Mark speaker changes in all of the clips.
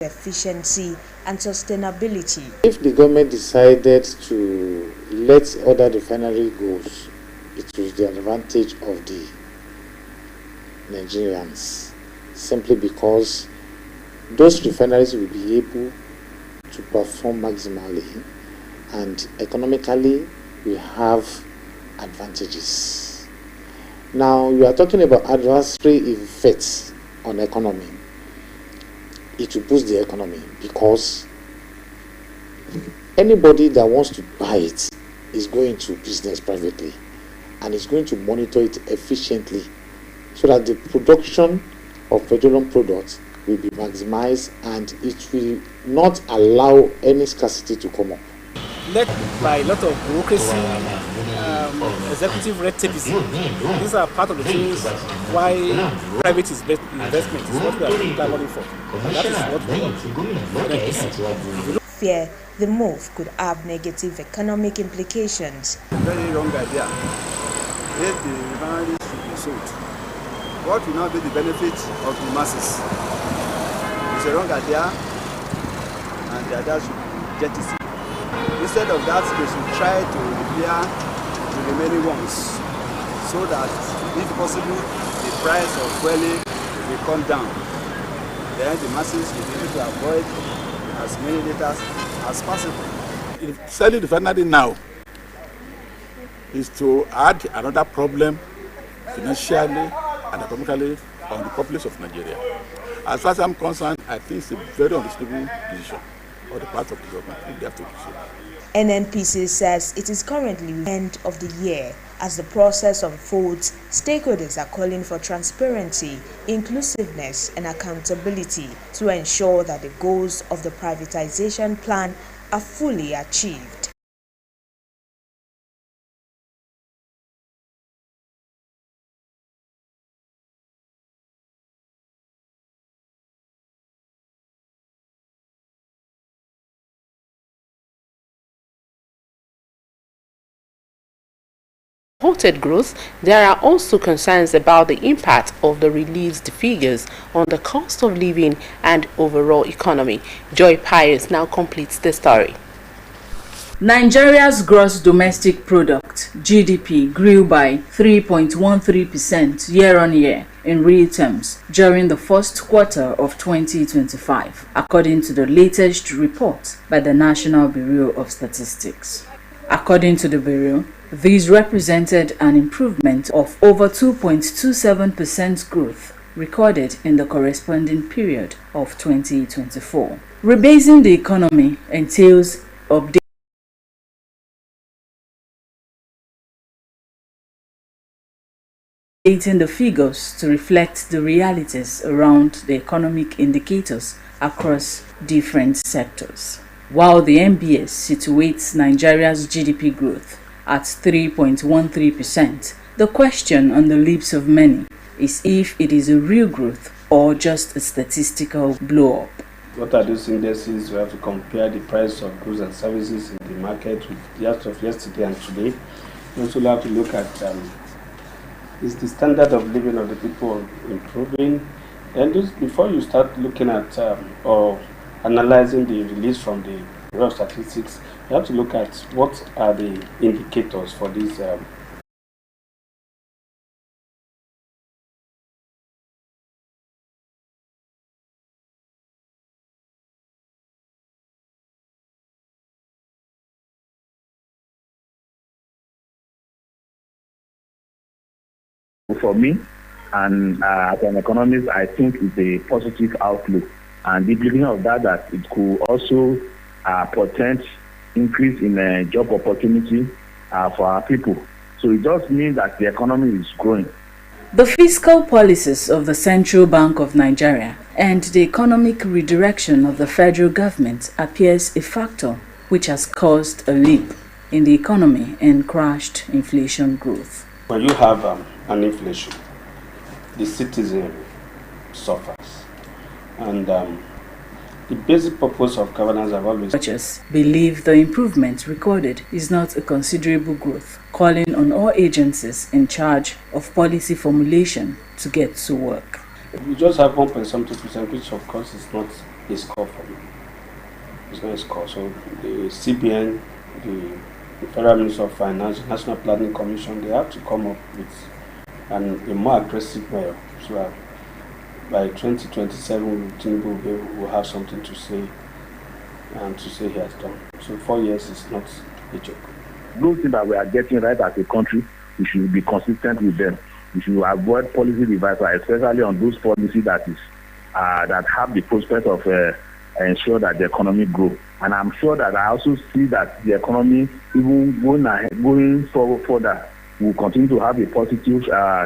Speaker 1: efficiency and sustainability.
Speaker 2: If the government decided to let other refinery go, it was the advantage of the Nigerians, simply because those refineries will be able to perform maximally, and economically we have advantages. Now you are talking about adversary effects on economy. It will boost the economy because anybody that wants to buy it is going to business privately and is going to monitor it efficiently so that the production of petroleum products will be maximized and it will not allow any scarcity to come up.
Speaker 3: Led by a lot of bureaucracy, executive red tape. These are part of the things why private investment is what we are clamoring for. And that is what we want.
Speaker 1: Fear the move could have negative economic implications.
Speaker 4: Very wrong idea. If the refineries should be sold, what will now be the benefit of the masses? It's a wrong idea, and the idea should be jettisoned. Instead of that, they should try to repair the remaining ones so that, if possible, the price of fuel will come down. Then the masses will be able to avoid as many liters as possible.
Speaker 5: If selling the refinery now is to add another problem financially and economically on the populace of Nigeria. As far as I'm concerned, I think it's a very unreasonable decision on the part of the government if they have to do so.
Speaker 1: NNPC says it is currently the end of the year. As the process unfolds, stakeholders are calling for transparency, inclusiveness, and accountability to ensure that the goals of the privatization plan are fully achieved.
Speaker 6: Reported growth, there are also concerns about the impact of the released figures on the cost of living and overall economy. Joy Pius now completes the story.
Speaker 7: Nigeria's gross domestic product (GDP) grew by 3.13% year-on-year in real terms during the first quarter of 2025, according to the latest report by the National Bureau of Statistics. According to the Bureau, these represented an improvement of over 2.27% growth recorded in the corresponding period of 2024. Rebasing the economy entails updating the figures to reflect the realities around the economic indicators across different sectors. While the NBS situates Nigeria's GDP growth at 3.13%, the question on the lips of many is if it is a real growth or just a statistical blow-up.
Speaker 8: What are those indices? We have to compare the price of goods and services in the market with that of yesterday and today. We also have to look at is the standard of living of the people improving? And just before you start looking at or analyzing the release from the Bureau of Statistics, you have to look at what are the indicators for this.
Speaker 9: For me, and as an economist, I think it's a positive outlook. And the beginning of that it could also portend increase in job opportunity for our people. So it just means that the economy is growing.
Speaker 7: The fiscal policies of the Central Bank of Nigeria and the economic redirection of the federal government appears a factor which has caused a leap in the economy and crashed inflation growth.
Speaker 8: When you have an inflation, the citizen suffers. And the basic purpose of governance have always
Speaker 7: believe the improvement recorded is not a considerable growth, calling on all agencies in charge of policy formulation to get to work.
Speaker 8: We just have 1.72%, which of course is not a score for me. It's not a score. So the CBN, the Federal Ministry of Finance, National Planning Commission, they have to come up with a more aggressive measure so that by 2027 Tinubu will have something to say and to say he has done. So 4 years is not a joke.
Speaker 9: Those things that we are getting right as a country, we should be consistent with them. We should avoid policy reversal, especially on those policies that have the prospect of ensure that the economy grows. And I'm sure that I also see that the economy, even going forward further, will continue to have a positive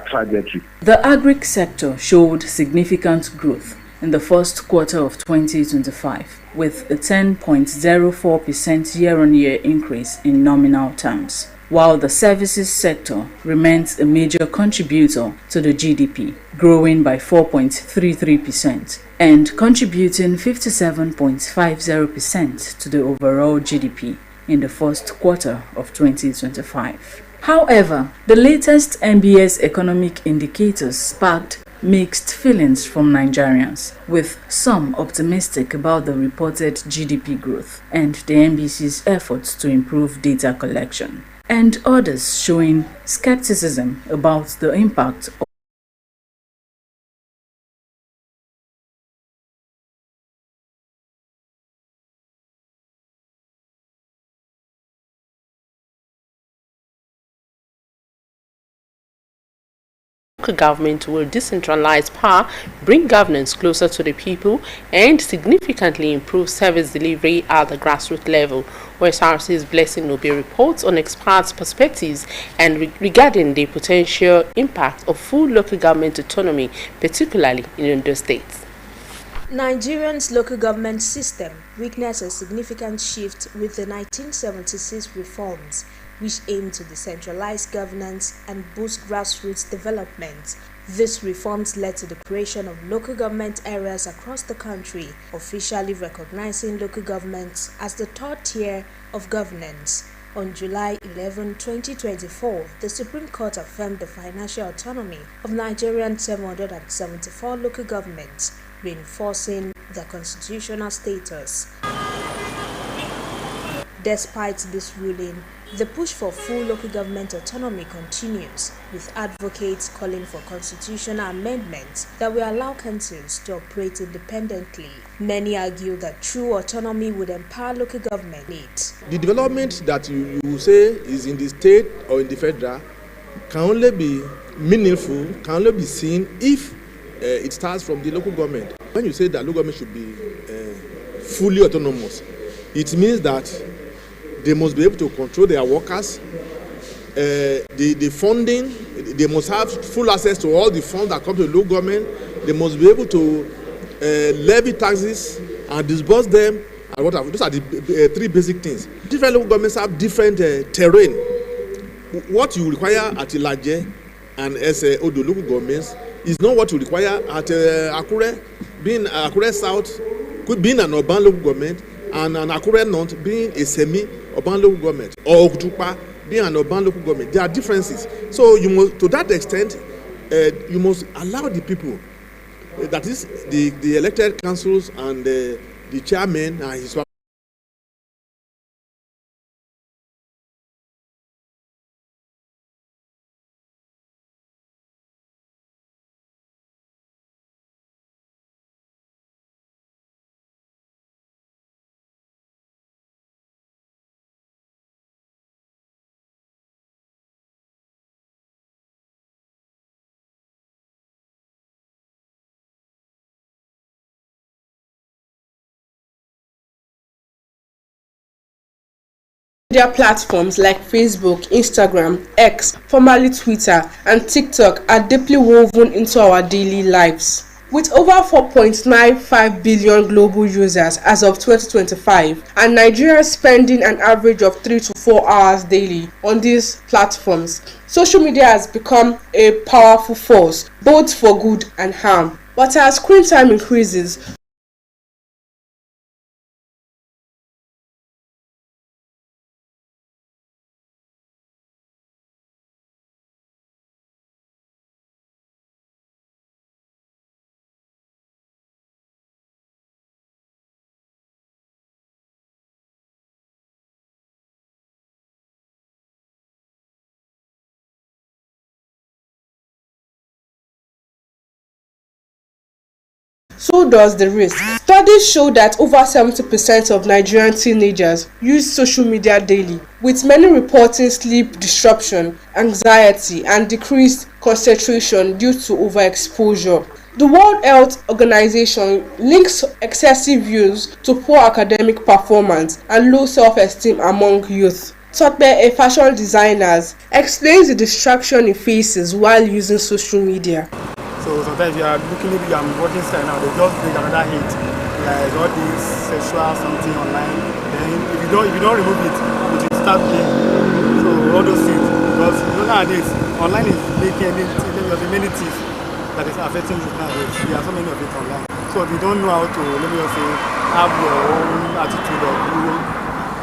Speaker 9: trajectory.
Speaker 7: The agric sector showed significant growth in the first quarter of 2025, with a 10.04% year-on-year increase in nominal terms, while the services sector remains a major contributor to the GDP, growing by 4.33% and contributing 57.50% to the overall GDP in the first quarter of 2025. However, the latest NBS economic indicators sparked mixed feelings from Nigerians, with some optimistic about the reported GDP growth and the NBC's efforts to improve data collection, and others showing skepticism about the impact of
Speaker 6: local government will decentralize power, bring governance closer to the people, and significantly improve service delivery at the grassroots level. Osrc's Blessing Obi reports on experts' perspectives and regarding the potential impact of full local government autonomy, particularly in Ondo State.
Speaker 1: Nigeria's local government system witnessed a significant shift with the 1976 reforms, which aim to decentralize governance and boost grassroots development. These reforms led to the creation of local government areas across the country, officially recognizing local governments as the third tier of governance. On July 11, 2024, the Supreme Court affirmed the financial autonomy of Nigerian 774 local governments, reinforcing their constitutional status. Despite this ruling, the push for full local government autonomy continues, with advocates calling for constitutional amendments that will allow councils to operate independently. Many argue that true autonomy would empower local government needs.
Speaker 10: The development that you say is in the state or in the federal can only be meaningful, can only be seen if it starts from the local government. When you say that local government should be fully autonomous, it means that they must be able to control their workers, the funding, they must have full access to all the funds that come to the local government, they must be able to levy taxes and disburse them, and whatever. Those are the three basic things. Different local governments have different terrain. What you require at Ilaje and Odo local governments is not what you require at Akure, being Akure South, could be an urban local government, and an Akure North being a semi-urban local government, or Okutupa being an urban local government. There are differences. So you must, to that extent, you must allow the people, that is the elected councils and the chairman and his
Speaker 11: Media platforms like Facebook, Instagram, X, formerly Twitter, and TikTok are deeply woven into our daily lives. With over 4.95 billion global users as of 2025, and Nigeria spending an average of 3 to 4 hours daily on these platforms, social media has become a powerful force, both for good and harm. But as screen time increases, so does the risk. Studies show that over 70% of Nigerian teenagers use social media daily, with many reporting sleep disruption, anxiety, and decreased concentration due to overexposure. The World Health Organization links excessive use to poor academic performance and low self-esteem among youth. Tokbe, a fashion designer, explains the distraction he faces while using social media.
Speaker 3: So sometimes you are looking, maybe I'm watching style now, they just bring another hit, like all this sexual something online. Then if you don't remove it, it will start playing. So all those things, because nowadays online is making many things that is affecting you nowadays. There are so many of it online. So if you don't know how to, let me just say, have your own attitude of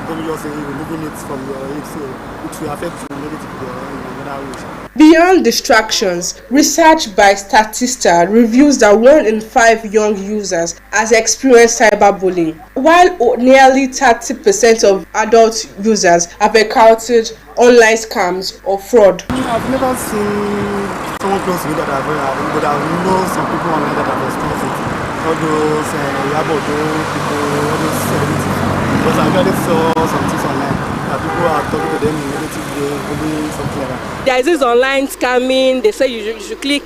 Speaker 3: let me just say removing it from your head, so it will affect you negatively in another way.
Speaker 11: Beyond distractions, research by Statista reveals that 1 in 5 young users has experienced cyberbullying, while nearly 30% of adult users have encountered online scams or fraud.
Speaker 3: I've never seen someone close to me that but I know some people online that have experienced it. All those people, all those celebrities. Because I already saw some things online that people are talking to them in negative way, maybe something like that.
Speaker 12: There is this online scamming. They say you should click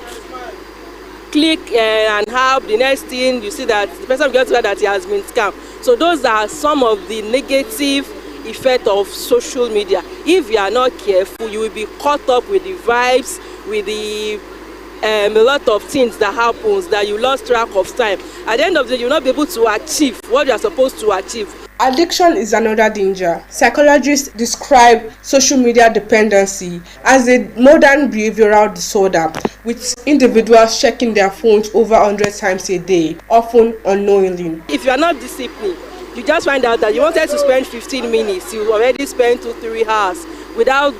Speaker 12: and have the next thing you see that the person gets that he has been scammed. So those are some of the negative effect of social media. If you are not careful, you will be caught up with the vibes, with the a lot of things that happens that you lost track of time. At the end of the day, you will not be able to achieve what you are supposed to achieve.
Speaker 11: Addiction is another danger. Psychologists describe social media dependency as a modern behavioral disorder, with individuals checking their phones over 100 times a day, often unknowingly.
Speaker 12: If you are not disciplined, you just find out that you wanted to spend 15 minutes, you already spent 2-3 hours without.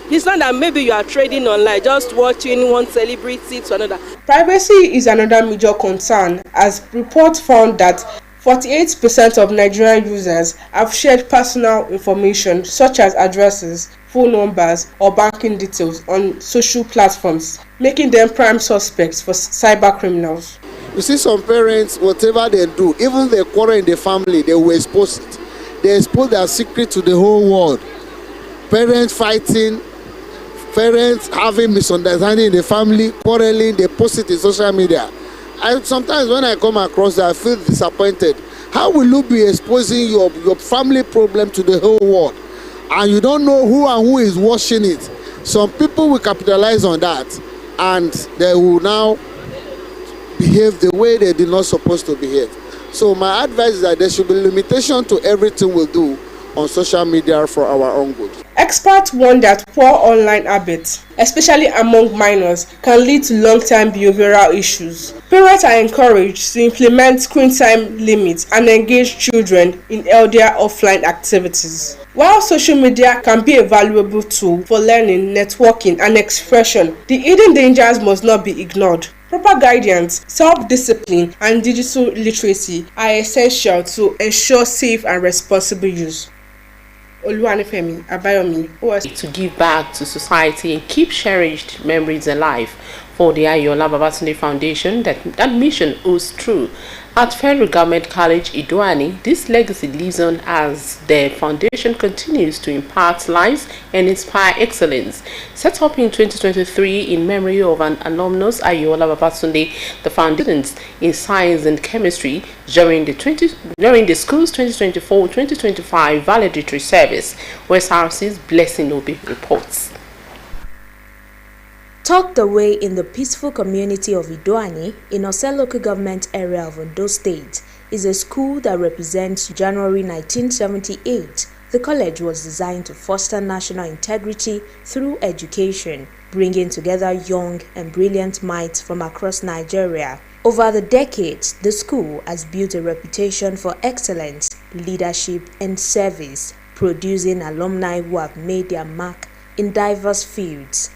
Speaker 12: It's not that maybe you are trading online, just watching one celebrity to another.
Speaker 11: Privacy is another major concern, as reports found that 48% of Nigerian users have shared personal information such as addresses, phone numbers, or banking details on social platforms, making them prime suspects for cyber criminals.
Speaker 13: You see, some parents, whatever they do, even they quarrel in the family, they will expose it. They expose their secret to the whole world. Parents fighting, parents having misunderstanding in the family, quarreling, they post it in social media. Sometimes when I come across that, I feel disappointed. How will you be exposing your family problem to the whole world? And you don't know who and who is watching it. Some people will capitalize on that, and they will now behave the way they did not supposed to behave. So my advice is that there should be limitation to everything we do on social media for our own good.
Speaker 11: Experts warn that poor online habits, especially among minors, can lead to long-term behavioral issues. Parents are encouraged to implement screen time limits and engage children in healthier offline activities. While social media can be a valuable tool for learning, networking, and expression, the hidden dangers must not be ignored. Proper guidance, self-discipline, and digital literacy are essential to ensure safe and responsible use.
Speaker 6: To give back to society and keep cherished memories alive for the Ayola Babatunde Foundation, that mission holds true. At Federal Government College Idoani, this legacy lives on as the foundation continues to impart lives and inspire excellence. Set up in 2023 in memory of an alumnus, Ayola Babatunde, the foundations in science and chemistry during the school's 2024-2025 valedictory service, Osrc's Blessing Obi reports.
Speaker 1: Tucked away in the peaceful community of Idoani in Osrc local government area of Ondo State is a school that represents January 1978. The college was designed to foster national integrity through education, bringing together young and brilliant minds from across Nigeria. Over the decades, the school has built a reputation for excellence, leadership, and service, producing alumni who have made their mark in diverse fields.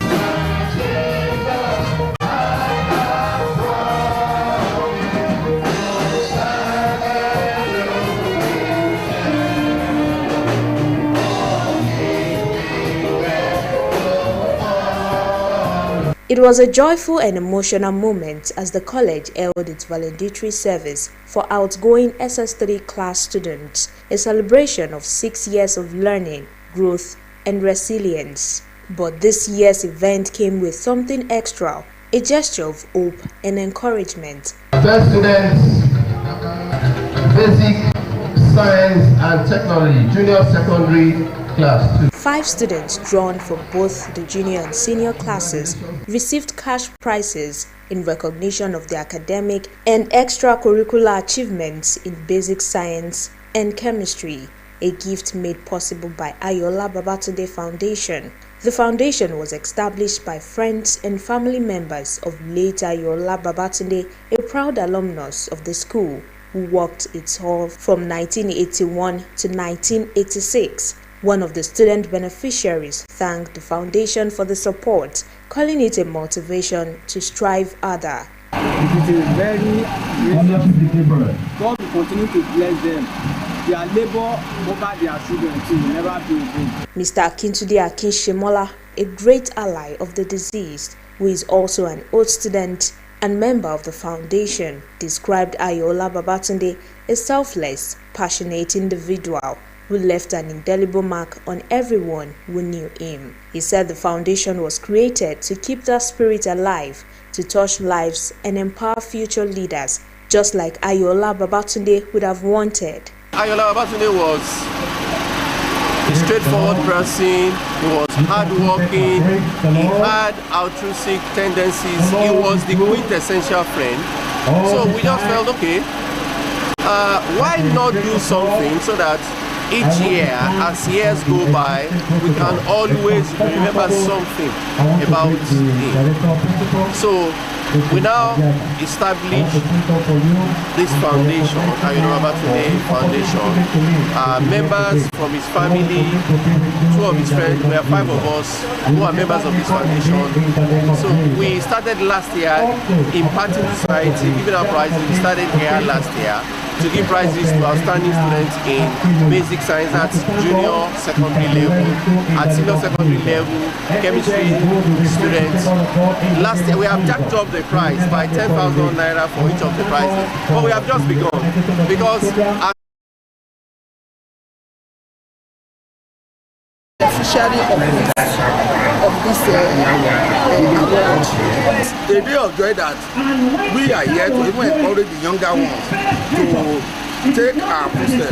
Speaker 1: It was a joyful and emotional moment as the college held its valedictory service for outgoing SS3 class students, a celebration of 6 years of learning, growth, and resilience. But this year's event came with something extra, a gesture of hope and encouragement.
Speaker 14: First students, Basic Science and Technology, Junior Secondary Class 2.
Speaker 1: 5 students drawn from both the junior and senior classes received cash prizes in recognition of their academic and extracurricular achievements in basic science and chemistry, a gift made possible by Ayola Babatunde Foundation. The foundation was established by friends and family members of late Ayola Babatunde, a proud alumnus of the school, who worked its hall from 1981 to 1986. One of the student beneficiaries thanked the foundation for the support, calling it a motivation to strive harder.
Speaker 4: It is very grateful. God will continue to bless them. Their labor over their children will never be in vain.
Speaker 1: Mr. Akintunde Akinshemola, a great ally of the deceased, who is also an old student and member of the foundation, described Ayola Babatunde a selfless, passionate individual who left an indelible mark on everyone who knew him. He said the foundation was created to keep that spirit alive, to touch lives and empower future leaders, just like Ayola Babatunde would have wanted.
Speaker 15: Ayola Babatunde was a straightforward person. He was hardworking. He had altruistic tendencies. He was the quintessential friend. So we just felt, okay, why not do something so that each year, as years go by, we can always remember something about him. So we now established this foundation, Ayola Babatunde Foundation. Members from his family, 2 of his friends, we have 5 of us who are members of this foundation. So we started last year imparting to society, giving out prizes. We started here last year to give prizes to outstanding students in basic science at junior secondary level, at senior secondary level, chemistry students. Last year we have jacked up the prize by 10,000 naira for each of the prizes, but we have just begun because
Speaker 16: beneficiary of this award.
Speaker 17: A day of joy that we are here to even encourage the younger ones to take our footsteps,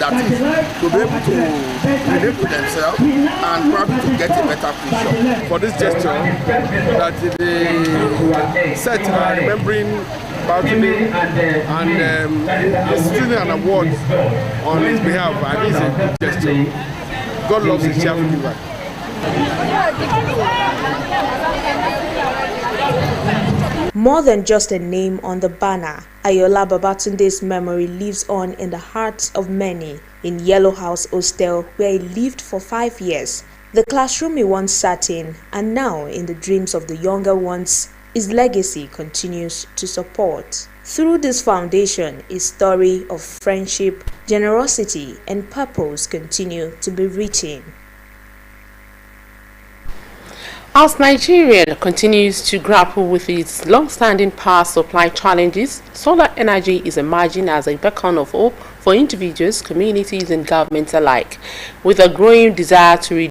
Speaker 17: that is, to be able to relate to themselves and probably to get a better future.
Speaker 10: For this gesture, that they set remembering Babatunde and instituting an award on his behalf, and it's a good gesture. God loves a cheerful giver.
Speaker 1: More than just a name on the banner, Ayola Babatunde's memory lives on in the hearts of many. In Yellow House Hostel, where he lived for 5 years, the classroom he once sat in, and now in the dreams of the younger ones, his legacy continues to support. Through this foundation, his story of friendship, generosity, and purpose continue to be written.
Speaker 6: As Nigeria continues to grapple with its long-standing power supply challenges, solar energy is emerging as a beacon of hope for individuals, communities, and governments alike. With a growing desire to